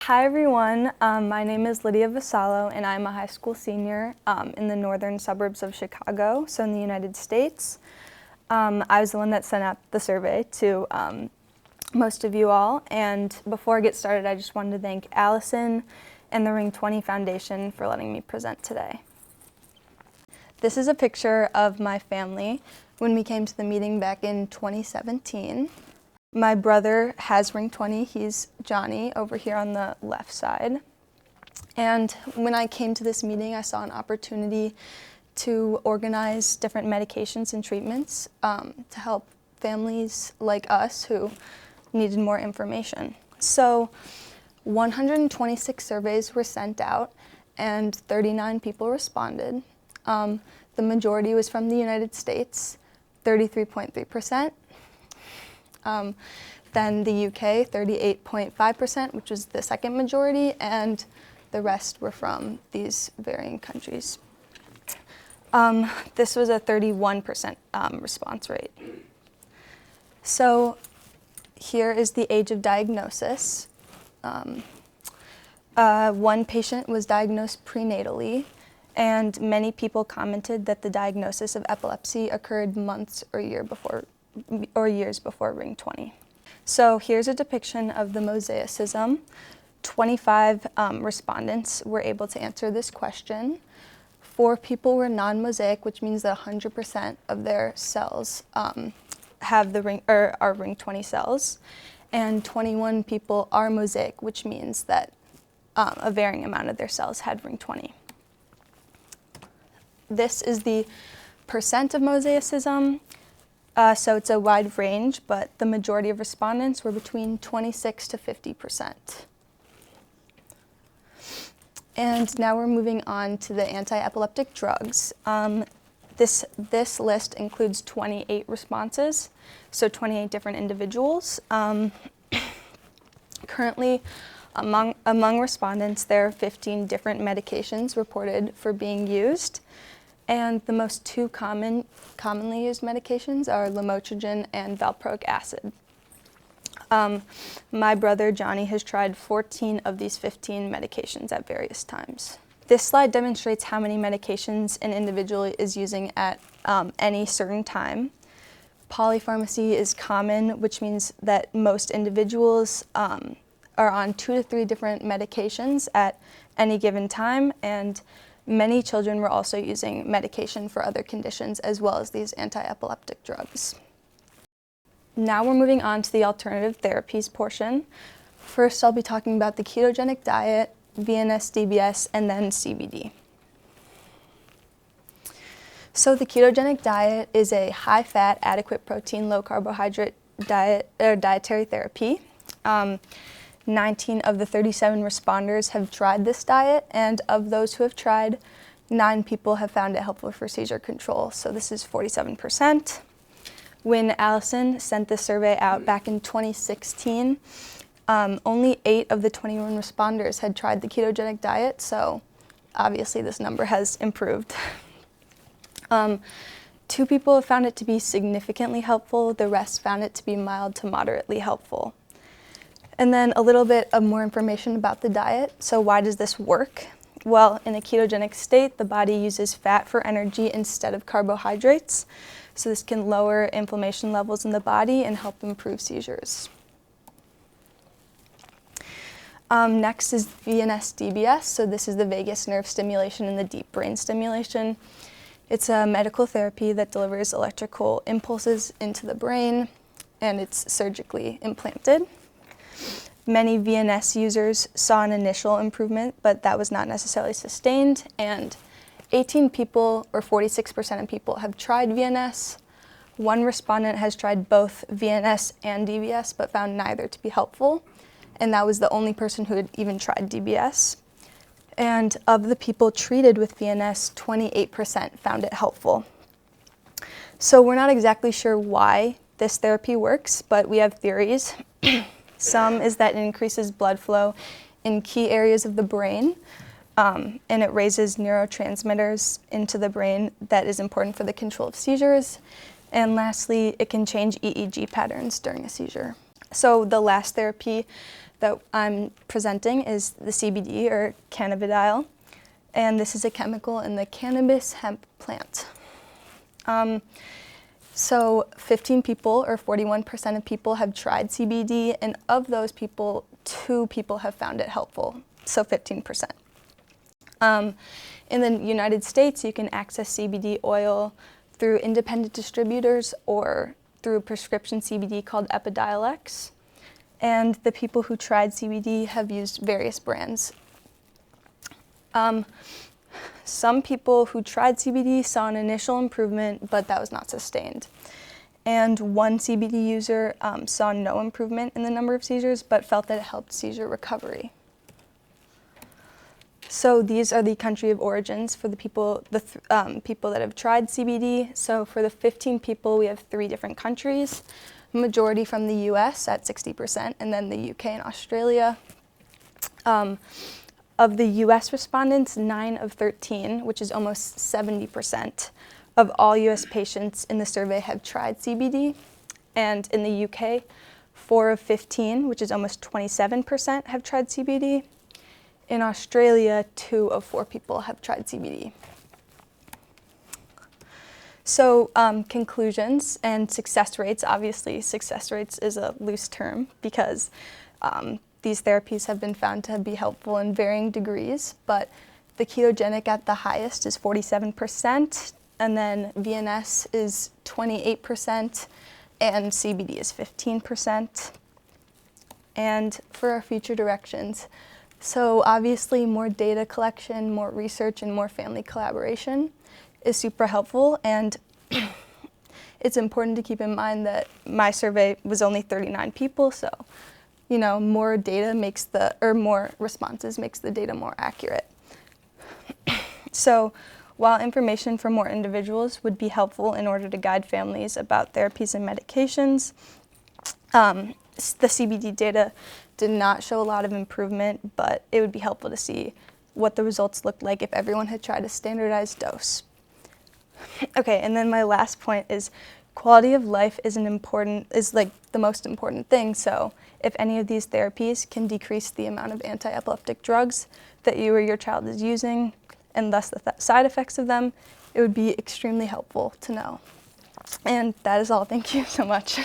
Hi everyone, my name is Lydia Vassallo and I'm a high school senior in the northern suburbs of Chicago, so in the United States. I was the one that sent out the survey to most of you all, and before I get started I just wanted to thank Allison and the Ring 20 Foundation for letting me present today. This is a picture of my family when we came to the meeting back in 2017. My brother has Ring 20, he's Johnny over here on the left side. And when I came to this meeting, I saw an opportunity to organize different medications and treatments to help families like us who needed more information. So 126 surveys were sent out and 39 people responded. The majority was from the United States, 33.3%. Then the UK, 38.5%, which was the second majority, and the rest were from these varying countries. This was a 31% response rate. So here is the age of diagnosis. One patient was diagnosed prenatally, and many people commented that the diagnosis of epilepsy occurred months or years before Ring 20. So here's a depiction of the Mosaicism. 25 respondents were able to answer this question. 4 people were non-mosaic, which means that 100% of their cells have the ring or are Ring 20 cells, and 21 people are mosaic, which means that a varying amount of their cells had Ring 20. This is the percent of Mosaicism. So it's a wide range, but the majority of respondents were between 26 to 50%. And now we're moving on to the anti-epileptic drugs. This list includes 28 responses, so 28 different individuals. Currently, among respondents, there are 15 different medications reported for being used. And the most two commonly used medications are lamotrigine and valproic acid. My brother Johnny has tried 14 of these 15 medications at various times. This slide demonstrates how many medications an individual is using at any certain time. Polypharmacy is common, which means that most individuals are on 2 to 3 different medications at any given time, and many children were also using medication for other conditions as well as these anti-epileptic drugs. Now we're moving on to the alternative therapies portion. First, I'll be talking about the ketogenic diet, VNS, DBS, and then CBD. So the ketogenic diet is a high-fat, adequate protein, low-carbohydrate diet or dietary therapy. 19 of the 37 responders have tried this diet, and of those who have tried, 9 people have found it helpful for seizure control, so this is 47%. When Allison sent this survey out back in 2016, only 8 of the 21 responders had tried the ketogenic diet, so obviously this number has improved. 2 people have found it to be significantly helpful, the rest found it to be mild to moderately helpful. And then a little bit of more information about the diet. So why does this work? Well, in a ketogenic state, the body uses fat for energy instead of carbohydrates. So this can lower inflammation levels in the body and help improve seizures. Next is VNS DBS. So this is the vagus nerve stimulation and the deep brain stimulation. It's a medical therapy that delivers electrical impulses into the brain, and it's surgically implanted. Many VNS users saw an initial improvement, but that was not necessarily sustained, and 18 people, or 46% of people, have tried VNS. 1 respondent has tried both VNS and DBS, but found neither to be helpful, and that was the only person who had even tried DBS. And of the people treated with VNS, 28% found it helpful. So we're not exactly sure why this therapy works, but we have theories. Some is that it increases blood flow in key areas of the brain, and it raises neurotransmitters into the brain that is important for the control of seizures. And lastly, it can change EEG patterns during a seizure. So the last therapy that I'm presenting is the CBD, or cannabidiol, and this is a chemical in the cannabis hemp plant. So 15 people, or 41% of people, have tried CBD, and of those people, 2 people have found it helpful, so 15%. In the United States, you can access CBD oil through independent distributors or through prescription CBD called Epidiolex. And the people who tried CBD have used various brands. Some people who tried CBD saw an initial improvement, but that was not sustained. And one CBD user saw no improvement in the number of seizures, but felt that it helped seizure recovery. So these are the country of origins for the people that have tried CBD. So for the 15 people, we have 3 different countries. Majority from the US at 60%, and then the UK and Australia. Of the US respondents, 9 of 13, which is almost 70% of all US patients in the survey have tried CBD. And in the UK, 4 of 15, which is almost 27%, have tried CBD. In Australia, 2 of 4 people have tried CBD. So conclusions and success rates. Obviously, success rates is a loose term because these therapies have been found to be helpful in varying degrees, but the ketogenic at the highest is 47%, and then VNS is 28%, and CBD is 15%. And for our future directions, so obviously more data collection, more research, and more family collaboration is super helpful, and it's important to keep in mind that my survey was only 39 people, so more data more responses makes the data more accurate. So while information from more individuals would be helpful in order to guide families about therapies and medications, the CBD data did not show a lot of improvement, but it would be helpful to see what the results looked like if everyone had tried a standardized dose. Okay, and then my last point is quality of life is like the most important thing. So if any of these therapies can decrease the amount of anti-epileptic drugs that you or your child is using, and thus the side effects of them, it would be extremely helpful to know. And that is all. Thank you so much.